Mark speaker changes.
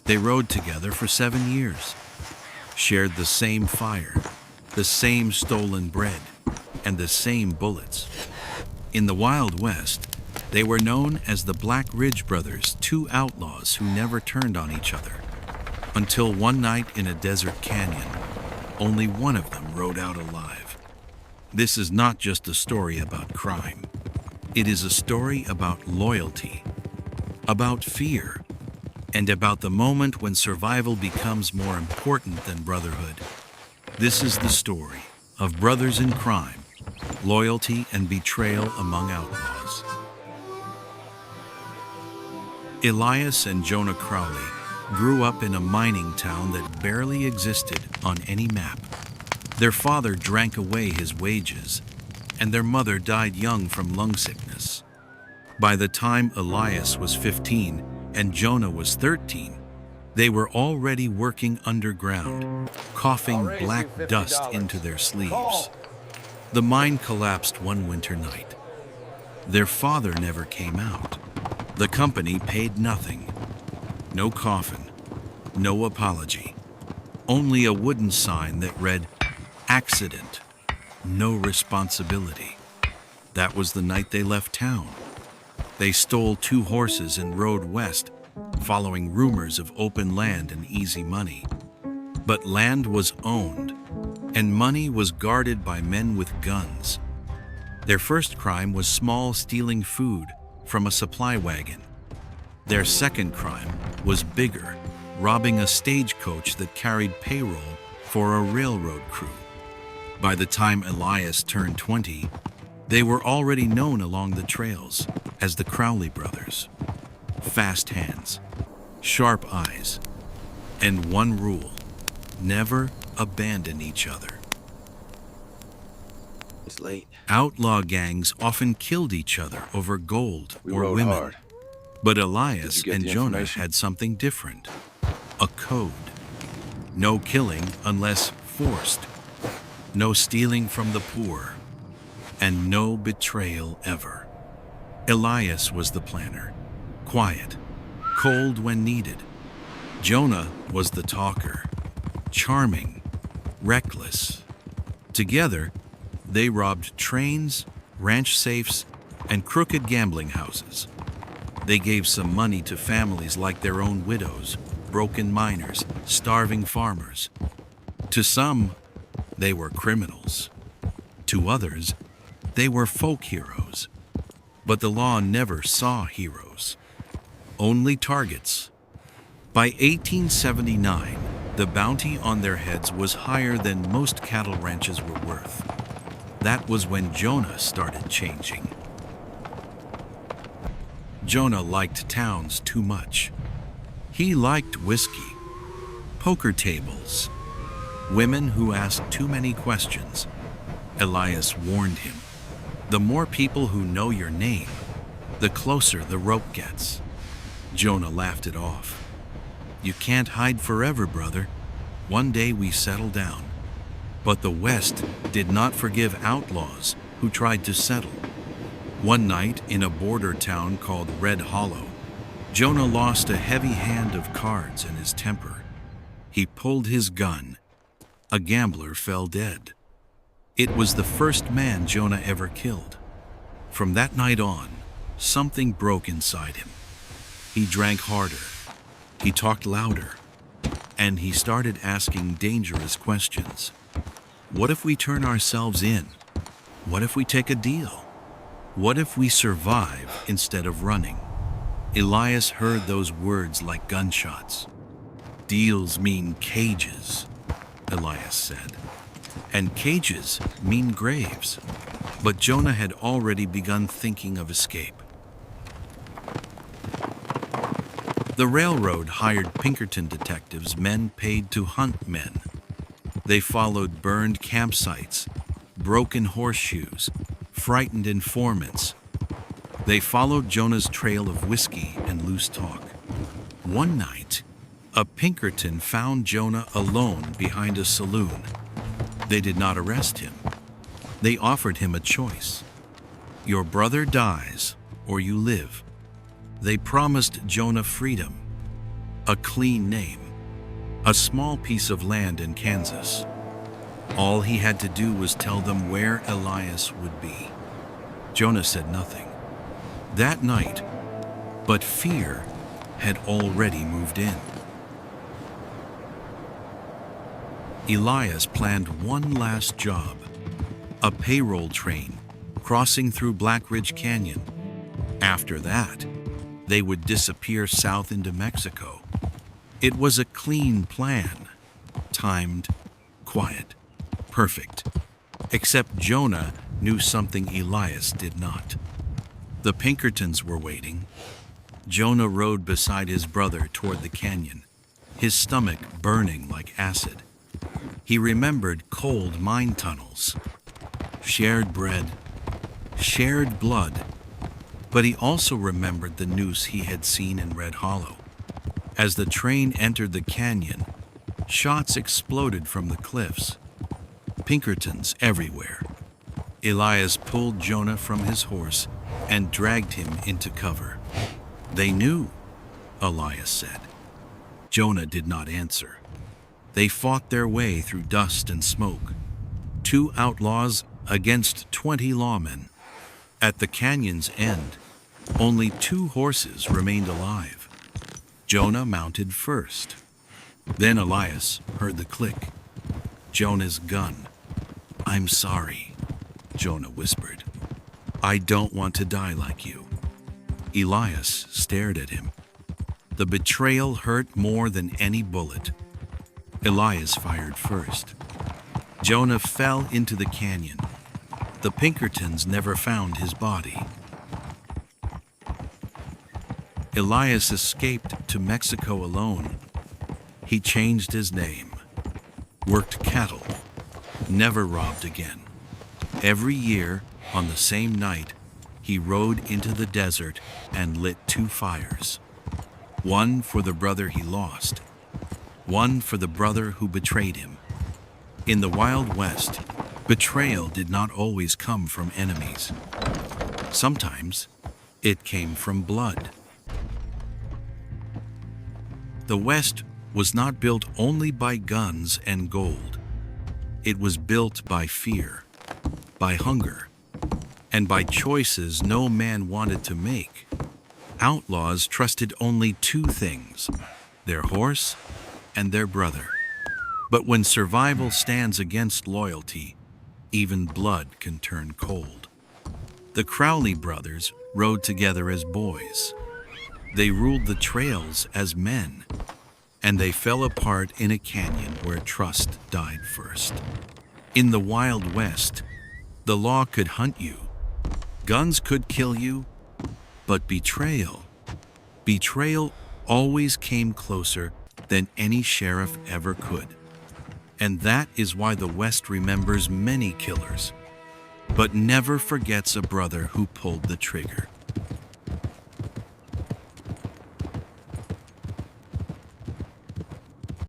Speaker 1: They rode together for 7 years, shared the same fire, the same stolen bread, and the same bullets. In the Wild West, they were known as the Black Ridge Brothers, two outlaws who never turned on each other. Until one night in a desert canyon, only one of them rode out alive. This is not just a story about crime. It is a story about loyalty, about fear, and about the moment when survival becomes more important than brotherhood. This is the story of brothers in crime, loyalty and betrayal among outlaws. Elias and Jonah Crowley grew up in a mining town that barely existed on any map. Their father drank away his wages, and their mother died young from lung sickness. By the time Elias was 15 and Jonah was 13, they were already working underground, coughing black dust into their sleeves. The mine collapsed one winter night. Their father never came out. The company paid nothing. No coffin, no apology. Only a wooden sign that read, "Accident, no responsibility." That was the night they left town. They stole 2 horses and rode west, following rumors of open land and easy money. But land was owned, and money was guarded by men with guns. Their first crime was small stealing food from a supply wagon. Their second crime was bigger, robbing a stagecoach that carried payroll for a railroad crew. By the time Elias turned 20, they were already known along the trails as the Crowley brothers. Fast hands, sharp eyes, and one rule: never abandon each other.
Speaker 2: It's late.
Speaker 1: Outlaw gangs often killed each other over gold
Speaker 2: We
Speaker 1: or
Speaker 2: rode
Speaker 1: women.
Speaker 2: hard.
Speaker 1: But Elias
Speaker 2: Did you get
Speaker 1: and
Speaker 2: the
Speaker 1: Jonah
Speaker 2: information?
Speaker 1: had something different. A code. No killing unless forced. No stealing from the poor. And no betrayal ever. Elias was the planner. Quiet. Cold when needed. Jonah was the talker. Charming. Reckless. Together, they robbed trains, ranch safes, and crooked gambling houses. They gave some money to families like their own widows, broken miners, starving farmers. To some, they were criminals. To others, they were folk heroes. But the law never saw heroes, only targets. By 1879, the bounty on their heads was higher than most cattle ranches were worth. That was when Jonah started changing. Jonah liked towns too much. He liked whiskey, poker tables, women who asked too many questions. Elias warned him, the more people who know your name, the closer the rope gets. Jonah laughed it off. You can't hide forever, brother. One day we settle down. But the West did not forgive outlaws who tried to settle. One night in a border town called Red Hollow, Jonah lost a heavy hand of cards and his temper. He pulled his gun. A gambler fell dead. It was the first man Jonah ever killed. From that night on, something broke inside him. He drank harder. He talked louder. And he started asking dangerous questions. What if we turn ourselves in? What if we take a deal? What if we survive instead of running? Elias heard those words like gunshots. Deals mean cages, Elias said. And cages mean graves. But Jonah had already begun thinking of escape. The railroad hired Pinkerton detectives, men paid to hunt men. They followed burned campsites, broken horseshoes, frightened informants. They followed Jonah's trail of whiskey and loose talk. One night, a Pinkerton found Jonah alone behind a saloon. They did not arrest him. They offered him a choice. Your brother dies, or you live. They promised Jonah freedom. a clean name, a small piece of land in Kansas. All he had to do was tell them where Elias would be. Jonah said nothing that night, but fear had already moved in. Elias planned one last job, a payroll train crossing through Black Ridge Canyon. After that, they would disappear south into Mexico. It was a clean plan, timed, quiet, perfect. Except Jonah knew something Elias did not. The Pinkertons were waiting. Jonah rode beside his brother toward the canyon, his stomach burning like acid. He remembered cold mine tunnels, shared bread, shared blood, but he also remembered the noose he had seen in Red Hollow. As the train entered the canyon, shots exploded from the cliffs. Pinkertons everywhere. Elias pulled Jonah from his horse and dragged him into cover. "They knew," Elias said. Jonah did not answer. They fought their way through dust and smoke. 2 outlaws against 20 lawmen. At the canyon's end, only 2 horses remained alive. Jonah mounted first. Then Elias heard the click. Jonah's gun. "I'm sorry," Jonah whispered. "I don't want to die like you." Elias stared at him. The betrayal hurt more than any bullet. Elias fired first. Jonah fell into the canyon. The Pinkertons never found his body. Elias escaped to Mexico alone. He changed his name, worked cattle, never robbed again. Every year, on the same night, he rode into the desert and lit 2 fires. One for the brother he lost, one for the brother who betrayed him. In the Wild West, betrayal did not always come from enemies. Sometimes it came from blood. The West was not built only by guns and gold. It was built by fear, by hunger, and by choices no man wanted to make. Outlaws trusted only 2 things, their horse and their brother. But when survival stands against loyalty, even blood can turn cold. The Crowley brothers rode together as boys. They ruled the trails as men, and they fell apart in a canyon where trust died first. In the Wild West, the law could hunt you, guns could kill you, but betrayal always came closer than any sheriff ever could. And that is why the West remembers many killers, but never forgets a brother who pulled the trigger.